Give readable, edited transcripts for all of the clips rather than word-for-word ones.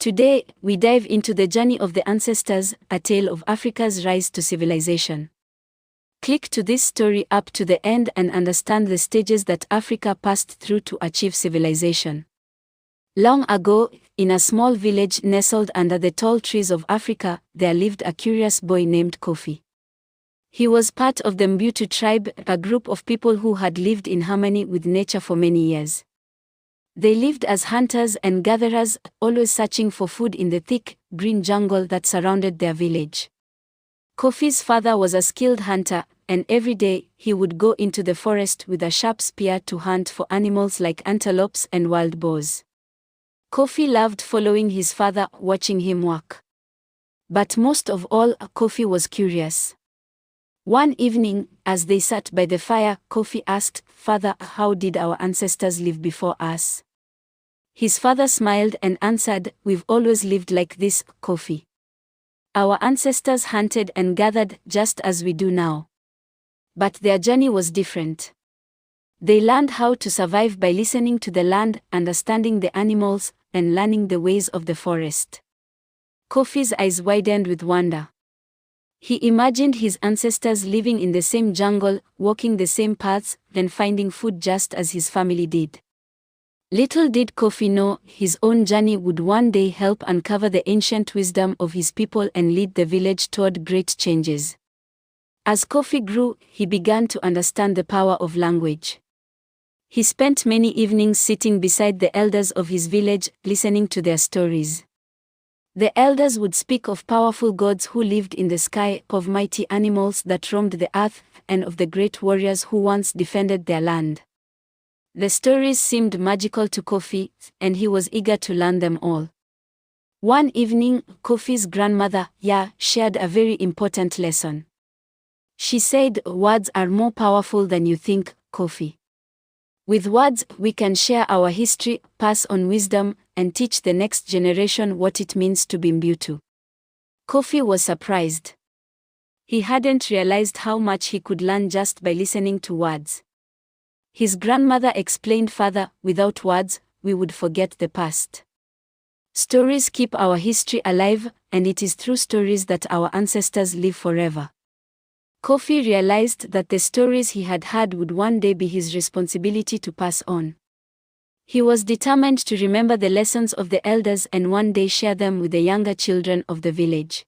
Today, we dive into the journey of the ancestors, a tale of Africa's rise to civilization. Click to this story up to the end and understand the stages that Africa passed through to achieve civilization. Long ago, in a small village nestled under the tall trees of Africa, there lived a curious boy named Kofi. He was part of the Mbutu tribe, a group of people who had lived in harmony with nature for many years. They lived as hunters and gatherers, always searching for food in the thick, green jungle that surrounded their village. Kofi's father was a skilled hunter, and every day, he would go into the forest with a sharp spear to hunt for animals like antelopes and wild boars. Kofi loved following his father, watching him work. But most of all, Kofi was curious. One evening, as they sat by the fire, Kofi asked, "Father, how did our ancestors live before us?" His father smiled and answered, "We've always lived like this, Kofi. Our ancestors hunted and gathered just as we do now. But their journey was different. They learned how to survive by listening to the land, understanding the animals, and learning the ways of the forest." Kofi's eyes widened with wonder. He imagined his ancestors living in the same jungle, walking the same paths, and finding food just as his family did. Little did Kofi know, his own journey would one day help uncover the ancient wisdom of his people and lead the village toward great changes. As Kofi grew, he began to understand the power of language. He spent many evenings sitting beside the elders of his village, listening to their stories. The elders would speak of powerful gods who lived in the sky, of mighty animals that roamed the earth, and of the great warriors who once defended their land. The stories seemed magical to Kofi, and he was eager to learn them all. One evening, Kofi's grandmother, Ya, shared a very important lesson. She said, "Words are more powerful than you think, Kofi. With words, we can share our history, pass on wisdom, and teach the next generation what it means to be Mbutu." Kofi was surprised. He hadn't realized how much he could learn just by listening to words. His grandmother explained further, "Without words, we would forget the past. Stories keep our history alive, and it is through stories that our ancestors live forever." Kofi realized that the stories he had heard would one day be his responsibility to pass on. He was determined to remember the lessons of the elders and one day share them with the younger children of the village.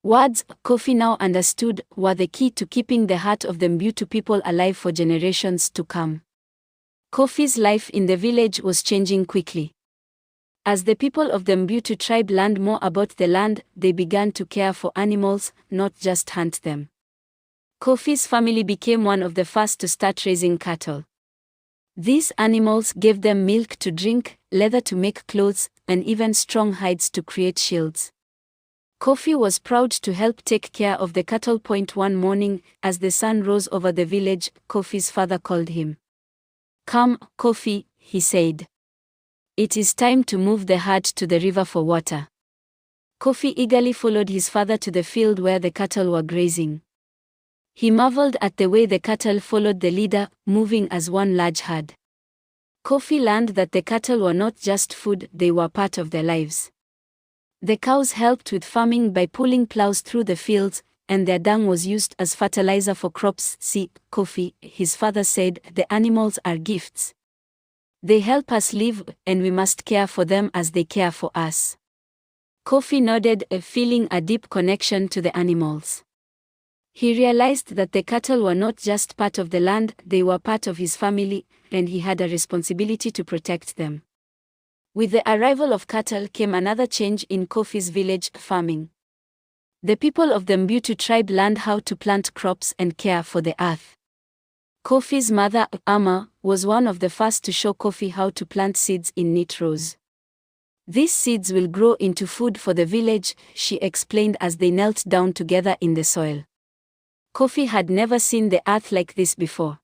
Words, Kofi now understood, were the key to keeping the heart of the Mbutu people alive for generations to come. Kofi's life in the village was changing quickly. As the people of the Mbutu tribe learned more about the land, they began to care for animals, not just hunt them. Kofi's family became one of the first to start raising cattle. These animals gave them milk to drink, leather to make clothes, and even strong hides to create shields. Kofi was proud to help take care of the cattle. One morning, as the sun rose over the village, Kofi's father called him. "Come, Kofi," he said. "It is time to move the herd to the river for water." Kofi eagerly followed his father to the field where the cattle were grazing. He marveled at the way the cattle followed the leader, moving as one large herd. Kofi learned that the cattle were not just food, they were part of their lives. The cows helped with farming by pulling plows through the fields, and their dung was used as fertilizer for crops. "See, Kofi," his father said, "the animals are gifts. They help us live, and we must care for them as they care for us." Kofi nodded, feeling a deep connection to the animals. He realized that the cattle were not just part of the land, they were part of his family, and he had a responsibility to protect them. With the arrival of cattle came another change in Kofi's village, farming. The people of the Mbutu tribe learned how to plant crops and care for the earth. Kofi's mother, Amma, was one of the first to show Kofi how to plant seeds in neat rows. "These seeds will grow into food for the village," she explained as they knelt down together in the soil. Kofi had never seen the earth like this before.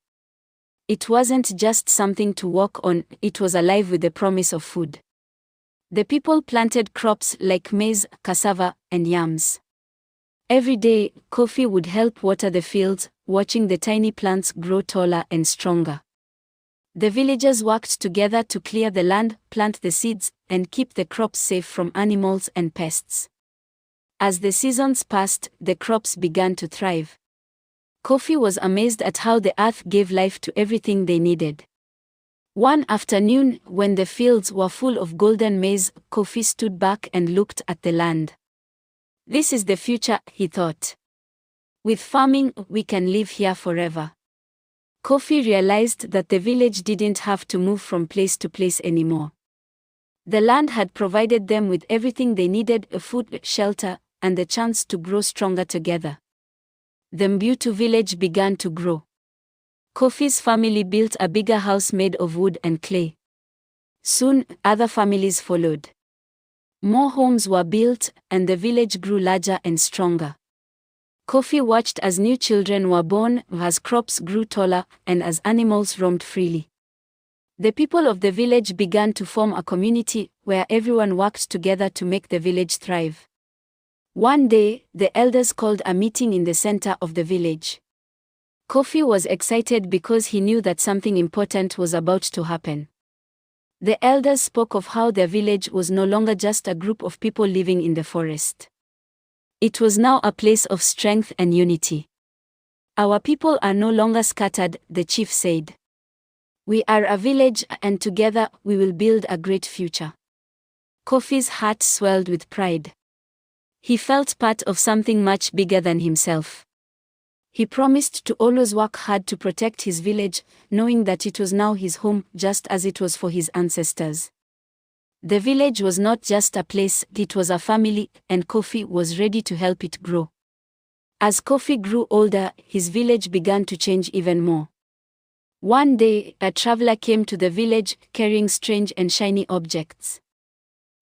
It wasn't just something to walk on, it was alive with the promise of food. The people planted crops like maize, cassava, and yams. Every day, Kofi would help water the fields, watching the tiny plants grow taller and stronger. The villagers worked together to clear the land, plant the seeds, and keep the crops safe from animals and pests. As the seasons passed, the crops began to thrive. Kofi was amazed at how the earth gave life to everything they needed. One afternoon, when the fields were full of golden maize, Kofi stood back and looked at the land. This is the future, he thought. With farming, we can live here forever. Kofi realized that the village didn't have to move from place to place anymore. The land had provided them with everything they needed: food, shelter, and the chance to grow stronger together. The Mbutu village began to grow. Kofi's family built a bigger house made of wood and clay. Soon, other families followed. More homes were built, and the village grew larger and stronger. Kofi watched as new children were born, as crops grew taller, and as animals roamed freely. The people of the village began to form a community, where everyone worked together to make the village thrive. One day, the elders called a meeting in the center of the village. Kofi was excited because he knew that something important was about to happen. The elders spoke of how their village was no longer just a group of people living in the forest. It was now a place of strength and unity. Our people are no longer scattered, the chief said. We are a village, and together we will build a great future. Kofi's heart swelled with pride. He felt part of something much bigger than himself. He promised to always work hard to protect his village, knowing that it was now his home, just as it was for his ancestors. The village was not just a place, it was a family, and Kofi was ready to help it grow. As Kofi grew older, his village began to change even more. One day, a traveler came to the village, carrying strange and shiny objects.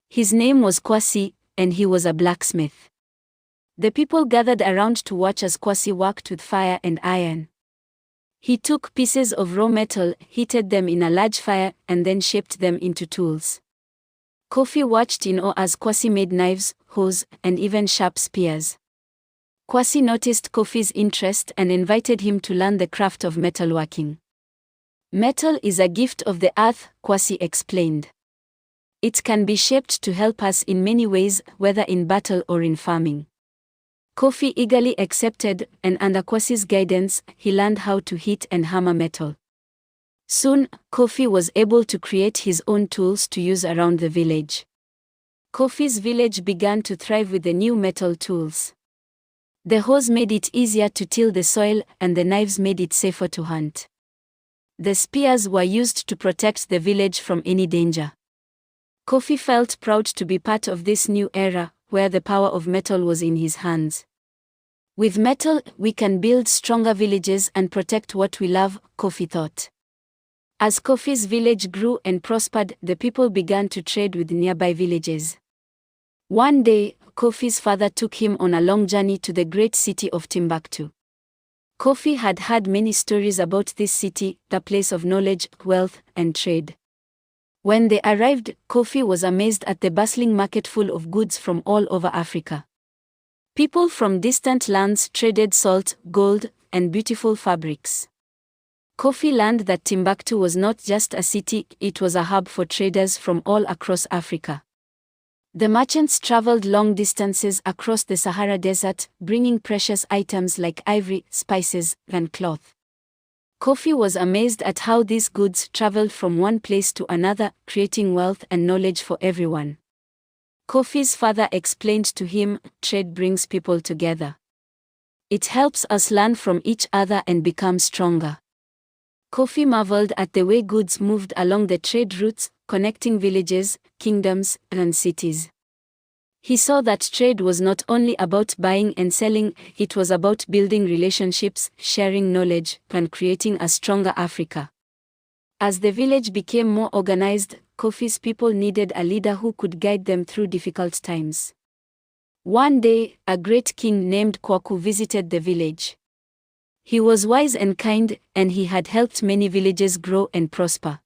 His name was Kwasi, and he was a blacksmith. The people gathered around to watch as Kwasi worked with fire and iron. He took pieces of raw metal, heated them in a large fire, and then shaped them into tools. Kofi watched in awe as Kwasi made knives, hoes, and even sharp spears. Kwasi noticed Kofi's interest and invited him to learn the craft of metalworking. Metal is a gift of the earth, Kwasi explained. It can be shaped to help us in many ways, whether in battle or in farming. Kofi eagerly accepted, and under Kwasi's guidance, he learned how to heat and hammer metal. Soon, Kofi was able to create his own tools to use around the village. Kofi's village began to thrive with the new metal tools. The hoes made it easier to till the soil, and the knives made it safer to hunt. The spears were used to protect the village from any danger. Kofi felt proud to be part of this new era, where the power of metal was in his hands. With metal, we can build stronger villages and protect what we love, Kofi thought. As Kofi's village grew and prospered, the people began to trade with nearby villages. One day, Kofi's father took him on a long journey to the great city of Timbuktu. Kofi had heard many stories about this city, the place of knowledge, wealth, and trade. When they arrived, Kofi was amazed at the bustling market full of goods from all over Africa. People from distant lands traded salt, gold, and beautiful fabrics. Kofi learned that Timbuktu was not just a city, it was a hub for traders from all across Africa. The merchants traveled long distances across the Sahara Desert, bringing precious items like ivory, spices, and cloth. Kofi was amazed at how these goods traveled from one place to another, creating wealth and knowledge for everyone. Kofi's father explained to him, trade brings people together. It helps us learn from each other and become stronger. Kofi marveled at the way goods moved along the trade routes, connecting villages, kingdoms, and cities. He saw that trade was not only about buying and selling, it was about building relationships, sharing knowledge, and creating a stronger Africa. As the village became more organized, Kofi's people needed a leader who could guide them through difficult times. One day, a great king named Kwaku visited the village. He was wise and kind, and he had helped many villages grow and prosper.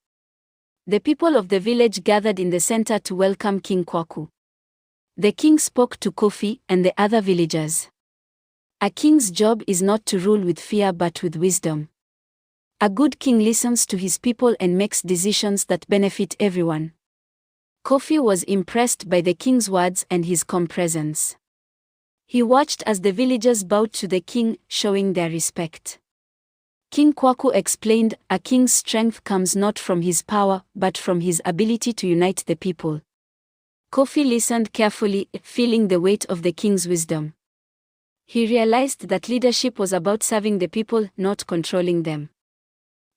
The people of the village gathered in the center to welcome King Kwaku. The king spoke to Kofi and the other villagers. A king's job is not to rule with fear but with wisdom. A good king listens to his people and makes decisions that benefit everyone. Kofi was impressed by the king's words and his calm presence. He watched as the villagers bowed to the king, showing their respect. King Kwaku explained, a king's strength comes not from his power, but from his ability to unite the people. Kofi listened carefully, feeling the weight of the king's wisdom. He realized that leadership was about serving the people, not controlling them.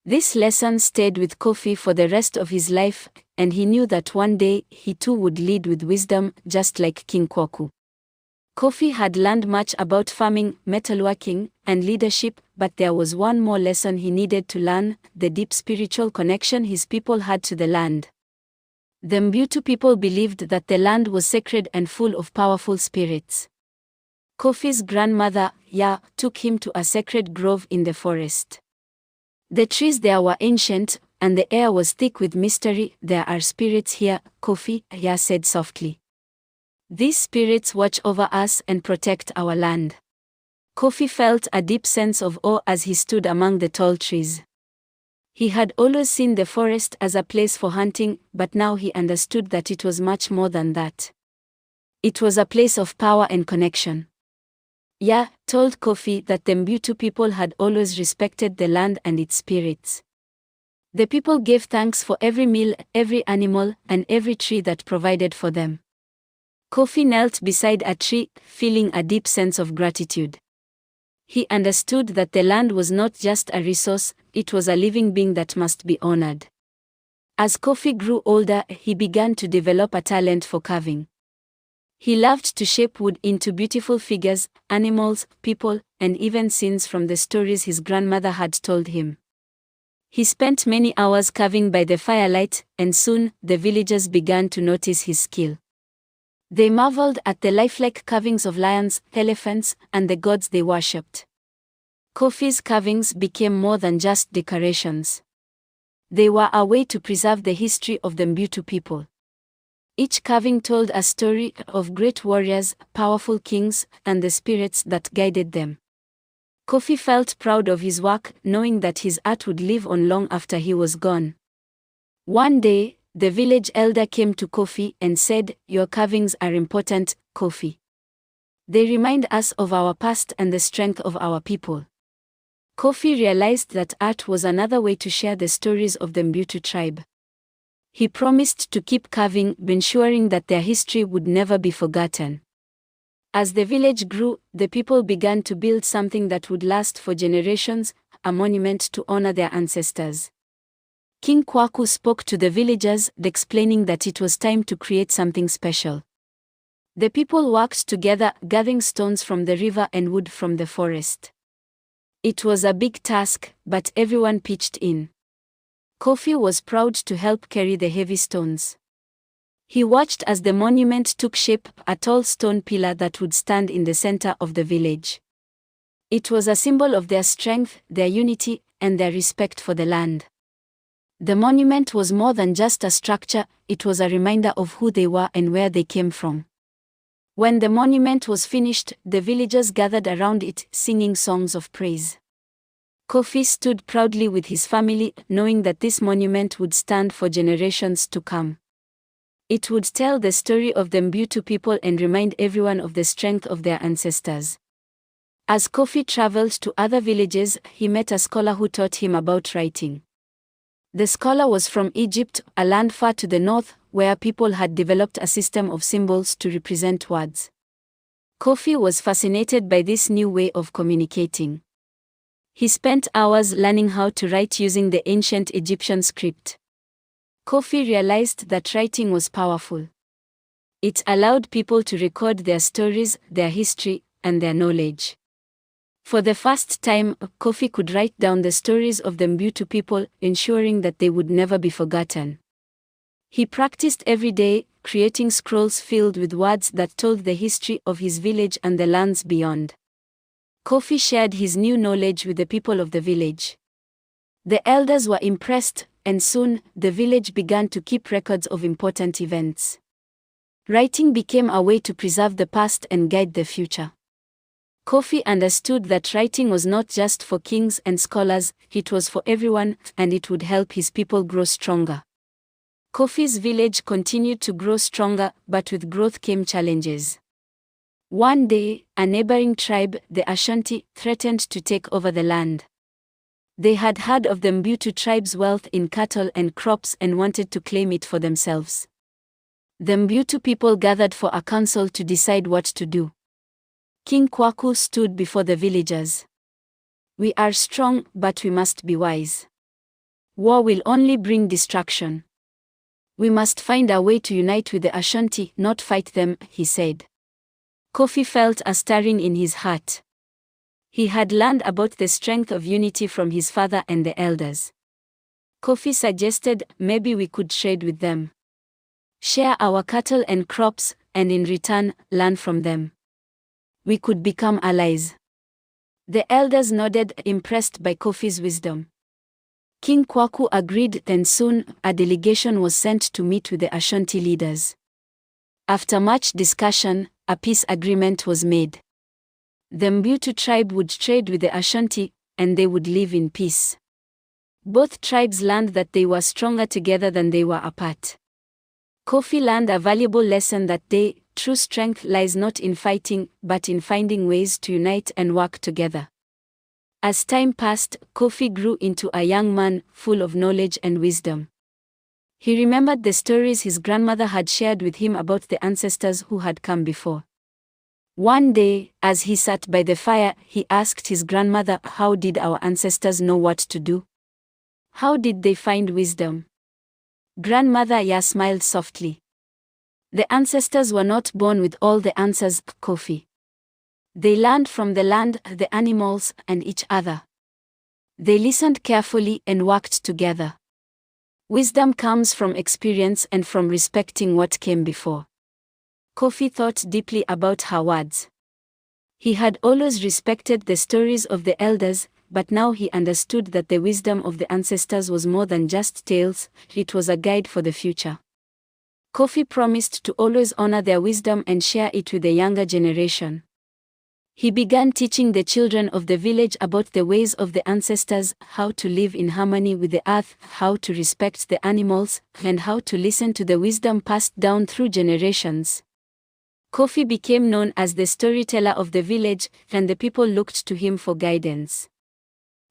This lesson stayed with Kofi for the rest of his life, and he knew that one day he too would lead with wisdom, just like King Kwaku. Kofi had learned much about farming, metalworking, and leadership, but there was one more lesson he needed to learn: the deep spiritual connection his people had to the land. The Mbutu people believed that the land was sacred and full of powerful spirits. Kofi's grandmother, Ya, took him to a sacred grove in the forest. The trees there were ancient, and the air was thick with mystery. There are spirits here, Kofi, Ya said softly. These spirits watch over us and protect our land. Kofi felt a deep sense of awe as he stood among the tall trees. He had always seen the forest as a place for hunting, but now he understood that it was much more than that. It was a place of power and connection. Ya told Kofi that the Mbutu people had always respected the land and its spirits. The people gave thanks for every meal, every animal, and every tree that provided for them. Kofi knelt beside a tree, feeling a deep sense of gratitude. He understood that the land was not just a resource, it was a living being that must be honored. As Kofi grew older, he began to develop a talent for carving. He loved to shape wood into beautiful figures, animals, people, and even scenes from the stories his grandmother had told him. He spent many hours carving by the firelight, and soon, the villagers began to notice his skill. They marveled at the lifelike carvings of lions, elephants, and the gods they worshipped. Kofi's carvings became more than just decorations. They were a way to preserve the history of the Mbutu people. Each carving told a story of great warriors, powerful kings, and the spirits that guided them. Kofi felt proud of his work, knowing that his art would live on long after he was gone. One day, the village elder came to Kofi and said, "Your carvings are important, Kofi. They remind us of our past and the strength of our people." Kofi realized that art was another way to share the stories of the Mbutu tribe. He promised to keep carving, ensuring that their history would never be forgotten. As the village grew, the people began to build something that would last for generations, a monument to honor their ancestors. King Kwaku spoke to the villagers, explaining that it was time to create something special. The people worked together, gathering stones from the river and wood from the forest. It was a big task, but everyone pitched in. Kofi was proud to help carry the heavy stones. He watched as the monument took shape, a tall stone pillar that would stand in the center of the village. It was a symbol of their strength, their unity, and their respect for the land. The monument was more than just a structure, it was a reminder of who they were and where they came from. When the monument was finished, the villagers gathered around it, singing songs of praise. Kofi stood proudly with his family, knowing that this monument would stand for generations to come. It would tell the story of the Mbutu people and remind everyone of the strength of their ancestors. As Kofi traveled to other villages, he met a scholar who taught him about writing. The scholar was from Egypt, a land far to the north, where people had developed a system of symbols to represent words. Kofi was fascinated by this new way of communicating. He spent hours learning how to write using the ancient Egyptian script. Kofi realized that writing was powerful. It allowed people to record their stories, their history, and their knowledge. For the first time, Kofi could write down the stories of the Mbutu people, ensuring that they would never be forgotten. He practiced every day, creating scrolls filled with words that told the history of his village and the lands beyond. Kofi shared his new knowledge with the people of the village. The elders were impressed, and soon, the village began to keep records of important events. Writing became a way to preserve the past and guide the future. Kofi understood that writing was not just for kings and scholars, it was for everyone, and it would help his people grow stronger. Kofi's village continued to grow stronger, but with growth came challenges. One day, a neighboring tribe, the Ashanti, threatened to take over the land. They had heard of the Mbutu tribe's wealth in cattle and crops and wanted to claim it for themselves. The Mbutu people gathered for a council to decide what to do. King Kwaku stood before the villagers. "We are strong, but we must be wise. War will only bring destruction. We must find a way to unite with the Ashanti, not fight them," he said. Kofi felt a stirring in his heart. He had learned about the strength of unity from his father and the elders. Kofi suggested maybe we could trade with them. Share our cattle and crops, and in return, learn from them. We could become allies. The elders nodded, impressed by Kofi's wisdom. King Kwaku agreed, then soon, a delegation was sent to meet with the Ashanti leaders. After much discussion, a peace agreement was made. The Mbutu tribe would trade with the Ashanti, and they would live in peace. Both tribes learned that they were stronger together than they were apart. Kofi learned a valuable lesson that day: true strength lies not in fighting, but in finding ways to unite and work together. As time passed, Kofi grew into a young man, full of knowledge and wisdom. He remembered the stories his grandmother had shared with him about the ancestors who had come before. One day, as he sat by the fire, he asked his grandmother, "How did our ancestors know what to do? How did they find wisdom?" Grandmother Ya smiled softly. "The ancestors were not born with all the answers, Kofi. They learned from the land, the animals, and each other. They listened carefully and worked together. Wisdom comes from experience and from respecting what came before." Kofi thought deeply about her words. He had always respected the stories of the elders, but now he understood that the wisdom of the ancestors was more than just tales, it was a guide for the future. Kofi promised to always honor their wisdom and share it with the younger generation. He began teaching the children of the village about the ways of the ancestors, how to live in harmony with the earth, how to respect the animals, and how to listen to the wisdom passed down through generations. Kofi became known as the storyteller of the village, and the people looked to him for guidance.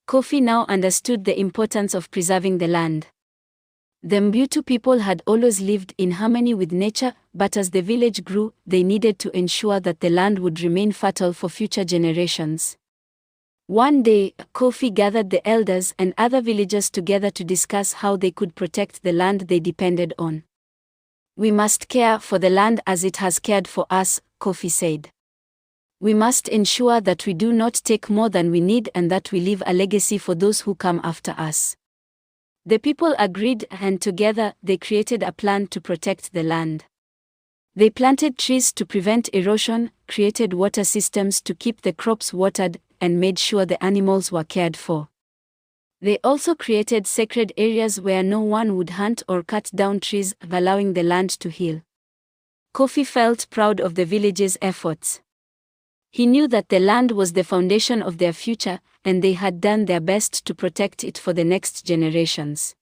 Kofi now understood the importance of preserving the land. The Mbutu people had always lived in harmony with nature, but as the village grew, they needed to ensure that the land would remain fertile for future generations. One day, Kofi gathered the elders and other villagers together to discuss how they could protect the land they depended on. "We must care for the land as it has cared for us," Kofi said. "We must ensure that we do not take more than we need and that we leave a legacy for those who come after us." The people agreed, and together, they created a plan to protect the land. They planted trees to prevent erosion, created water systems to keep the crops watered, and made sure the animals were cared for. They also created sacred areas where no one would hunt or cut down trees, allowing the land to heal. Kofi felt proud of the village's efforts. He knew that the land was the foundation of their future, and they had done their best to protect it for the next generations.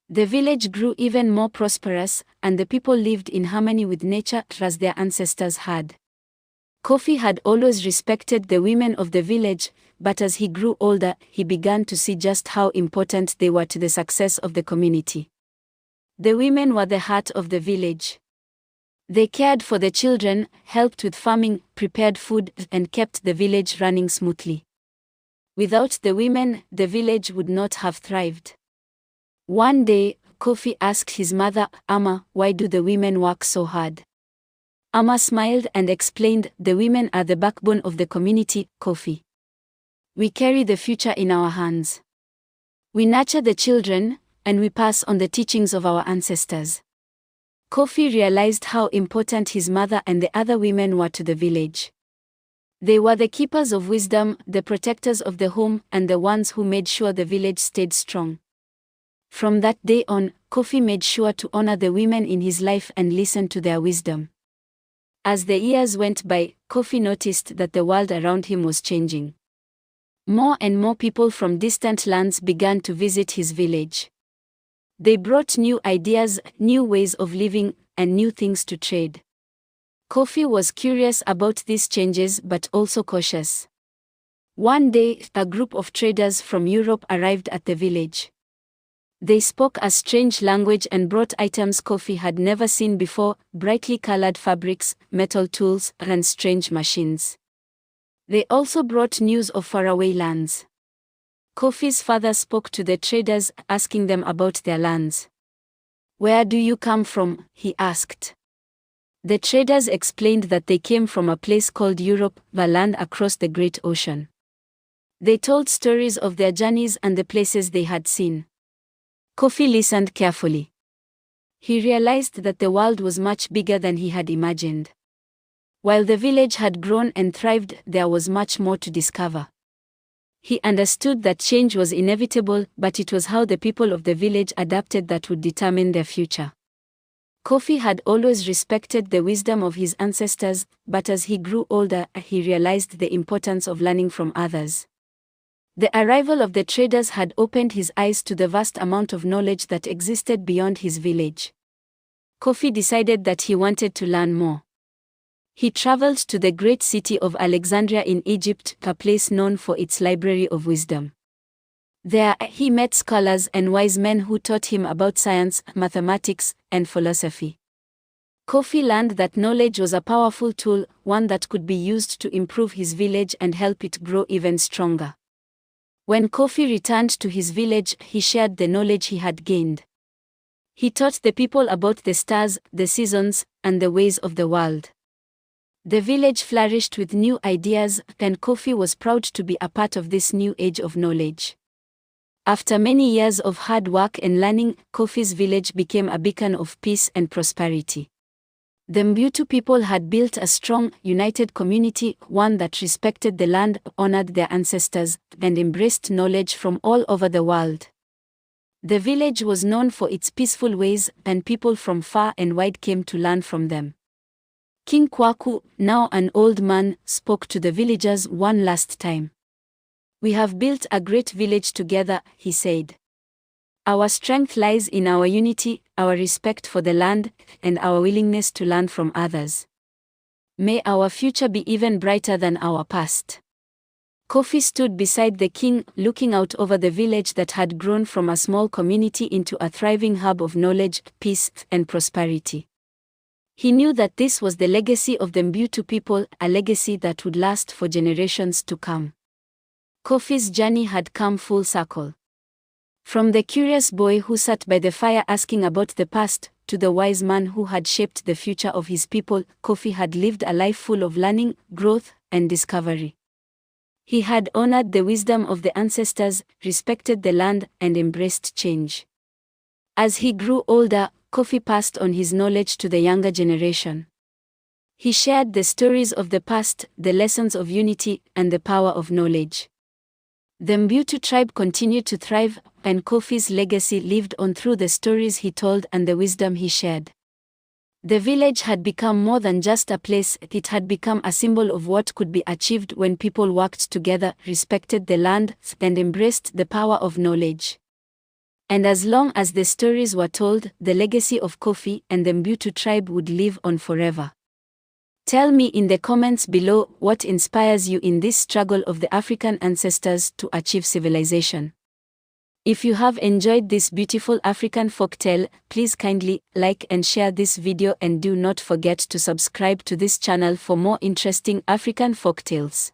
The village grew even more prosperous, and the people lived in harmony with nature as their ancestors had. Kofi had always respected the women of the village, but as he grew older, he began to see just how important they were to the success of the community. The women were the heart of the village. They cared for the children, helped with farming, prepared food, and kept the village running smoothly. Without the women, the village would not have thrived. One day, Kofi asked his mother, "Amma, why do the women work so hard?" Amma smiled and explained, "The women are the backbone of the community, Kofi. We carry the future in our hands. We nurture the children, and we pass on the teachings of our ancestors." Kofi realized how important his mother and the other women were to the village. They were the keepers of wisdom, the protectors of the home, and the ones who made sure the village stayed strong. From that day on, Kofi made sure to honor the women in his life and listen to their wisdom. As the years went by, Kofi noticed that the world around him was changing. More and more people from distant lands began to visit his village. They brought new ideas, new ways of living, and new things to trade. Kofi was curious about these changes but also cautious. One day, a group of traders from Europe arrived at the village. They spoke a strange language and brought items Kofi had never seen before: brightly colored fabrics, metal tools, and strange machines. They also brought news of faraway lands. Kofi's father spoke to the traders, asking them about their lands. "Where do you come from?" he asked. The traders explained that they came from a place called Europe, the land across the Great Ocean. They told stories of their journeys and the places they had seen. Kofi listened carefully. He realized that the world was much bigger than he had imagined. While the village had grown and thrived, there was much more to discover. He understood that change was inevitable, but it was how the people of the village adapted that would determine their future. Kofi had always respected the wisdom of his ancestors, but as he grew older, he realized the importance of learning from others. The arrival of the traders had opened his eyes to the vast amount of knowledge that existed beyond his village. Kofi decided that he wanted to learn more. He traveled to the great city of Alexandria in Egypt, a place known for its library of wisdom. There, he met scholars and wise men who taught him about science, mathematics, and philosophy. Kofi learned that knowledge was a powerful tool, one that could be used to improve his village and help it grow even stronger. When Kofi returned to his village, he shared the knowledge he had gained. He taught the people about the stars, the seasons, and the ways of the world. The village flourished with new ideas, and Kofi was proud to be a part of this new age of knowledge. After many years of hard work and learning, Kofi's village became a beacon of peace and prosperity. The Mbutu people had built a strong, united community, one that respected the land, honored their ancestors, and embraced knowledge from all over the world. The village was known for its peaceful ways, and people from far and wide came to learn from them. King Kwaku, now an old man, spoke to the villagers one last time. "We have built a great village together," he said. "Our strength lies in our unity, our respect for the land, and our willingness to learn from others. May our future be even brighter than our past." Kofi stood beside the king, looking out over the village that had grown from a small community into a thriving hub of knowledge, peace, and prosperity. He knew that this was the legacy of the Mbutu people, a legacy that would last for generations to come. Kofi's journey had come full circle. From the curious boy who sat by the fire asking about the past, to the wise man who had shaped the future of his people, Kofi had lived a life full of learning, growth, and discovery. He had honored the wisdom of the ancestors, respected the land, and embraced change. As he grew older, Kofi passed on his knowledge to the younger generation. He shared the stories of the past, the lessons of unity, and the power of knowledge. The Mbutu tribe continued to thrive, and Kofi's legacy lived on through the stories he told and the wisdom he shared. The village had become more than just a place, it had become a symbol of what could be achieved when people worked together, respected the land, and embraced the power of knowledge. And as long as the stories were told, the legacy of Kofi and the Mbutu tribe would live on forever. Tell me in the comments below what inspires you in this struggle of the African ancestors to achieve civilization. If you have enjoyed this beautiful African folktale, please kindly like and share this video, and do not forget to subscribe to this channel for more interesting African folktales.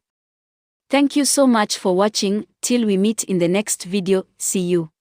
Thank you so much for watching. Till we meet in the next video, see you.